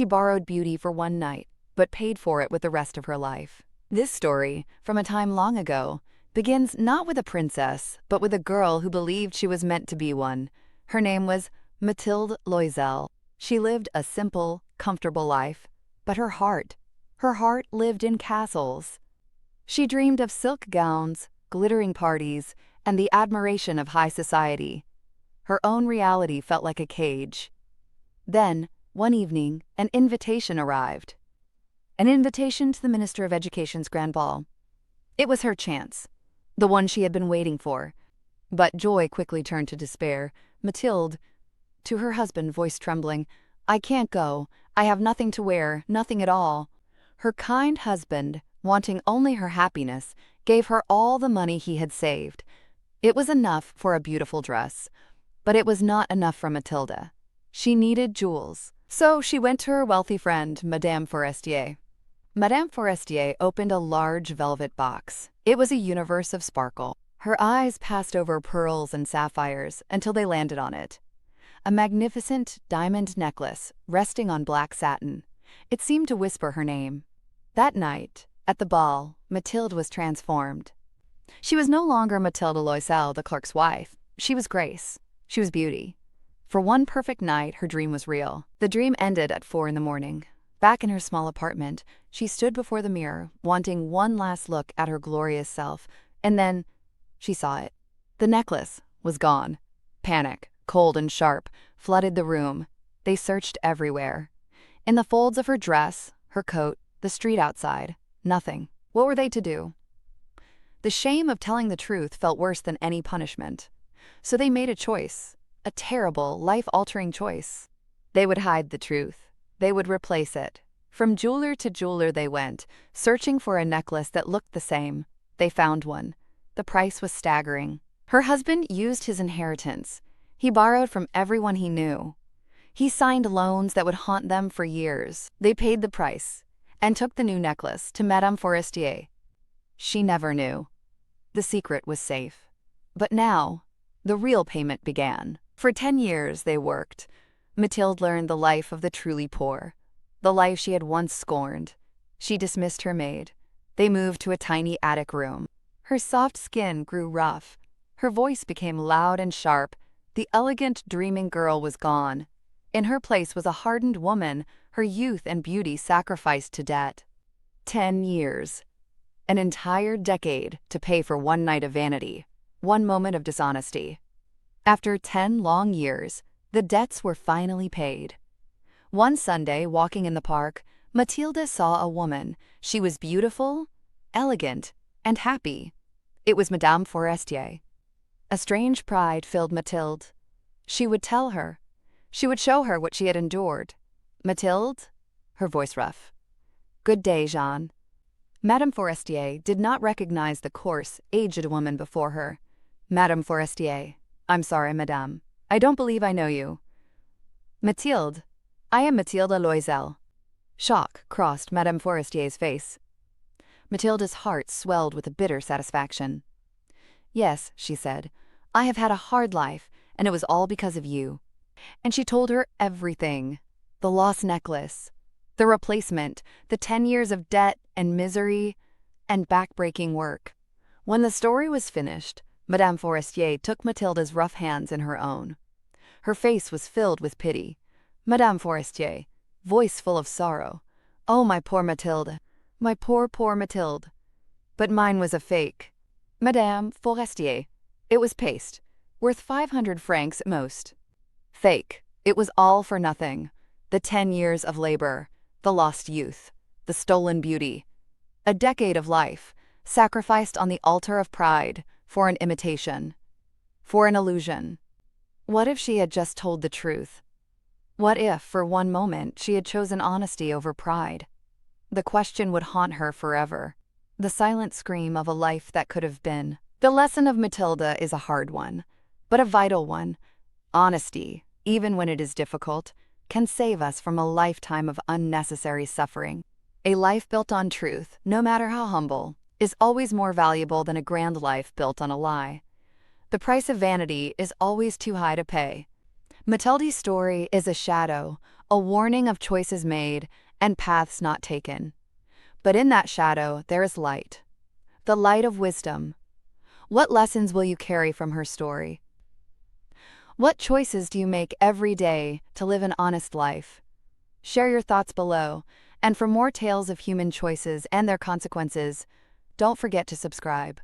She borrowed beauty for one night, but paid for it with the rest of her life. This story, from a time long ago, begins not with a princess, but with a girl who believed she was meant to be one. Her name was Mathilde Loisel. She lived a simple, comfortable life, but her heart lived in castles. She dreamed of silk gowns, glittering parties, and the admiration of high society. Her own reality felt like a cage. Then, one evening, an invitation arrived. An invitation to the Minister of Education's grand ball. It was her chance, the one she had been waiting for. But joy quickly turned to despair. Mathilde, to her husband, voice trembling, "I can't go. I have nothing to wear, nothing at all." Her kind husband, wanting only her happiness, gave her all the money he had saved. It was enough for a beautiful dress, but it was not enough for Mathilde. She needed jewels. So she went to her wealthy friend, Madame Forestier. Madame Forestier opened a large velvet box. It was a universe of sparkle. Her eyes passed over pearls and sapphires until they landed on it. A magnificent diamond necklace resting on black satin. It seemed to whisper her name. That night, at the ball, Mathilde was transformed. She was no longer Mathilde Loisel, the clerk's wife. She was grace. She was beauty. For one perfect night, her dream was real. The dream ended at 4 a.m. Back in her small apartment, she stood before the mirror, wanting one last look at her glorious self, and then she saw it. The necklace was gone. Panic, cold and sharp, flooded the room. They searched everywhere. In the folds of her dress, her coat, the street outside, nothing. What were they to do? The shame of telling the truth felt worse than any punishment. So they made a choice, a terrible, life-altering choice. They would hide the truth. They would replace it. From jeweler to jeweler they went, searching for a necklace that looked the same. They found one. The price was staggering. Her husband used his inheritance. He borrowed from everyone he knew. He signed loans that would haunt them for years. They paid the price and took the new necklace to Madame Forestier. She never knew. The secret was safe. But now, the real payment began. For 10 years they worked. Mathilde learned the life of the truly poor, the life she had once scorned. She dismissed her maid. They moved to a tiny attic room. Her soft skin grew rough. Her voice became loud and sharp. The elegant, dreaming girl was gone. In her place was a hardened woman, her youth and beauty sacrificed to debt. 10 years. An entire decade to pay for one night of vanity, one moment of dishonesty. After 10 long years, the debts were finally paid. One Sunday, walking in the park, Mathilde saw a woman. She was beautiful, elegant, and happy. It was Madame Forestier. A strange pride filled Mathilde. She would tell her. She would show her what she had endured. "Mathilde?" Her voice rough. "Good day, Jean." Madame Forestier did not recognize the coarse, aged woman before her. "Madame Forestier. I'm sorry, madame. I don't believe I know you." "Mathilde. I am Mathilde Loisel." Shock crossed Madame Forestier's face. Mathilde's heart swelled with a bitter satisfaction. "Yes," she said, "I have had a hard life, and it was all because of you." And she told her everything. The lost necklace, the replacement, the 10 years of debt and misery, and back-breaking work. When the story was finished, Madame Forestier took Mathilde's rough hands in her own. Her face was filled with pity. Madame Forestier, voice full of sorrow. "Oh, my poor Mathilde. My poor, poor Mathilde. But mine was a fake." "Madame Forestier, it was paste, worth 500 francs at most." "Fake. It was all for nothing. The 10 years of labor, the lost youth, the stolen beauty. A decade of life, sacrificed on the altar of pride for an imitation, for an illusion." What if she had just told the truth? What if, for one moment, she had chosen honesty over pride? The question would haunt her forever. The silent scream of a life that could have been. The lesson of Mathilde is a hard one, but a vital one. Honesty, even when it is difficult, can save us from a lifetime of unnecessary suffering. A life built on truth, no matter how humble, is always more valuable than a grand life built on a lie. The price of vanity is always too high to pay. Mathilde's story is a shadow, a warning of choices made and paths not taken. But in that shadow, there is light. The light of wisdom. What lessons will you carry from her story? What choices do you make every day to live an honest life? Share your thoughts below, and for more tales of human choices and their consequences, don't forget to subscribe.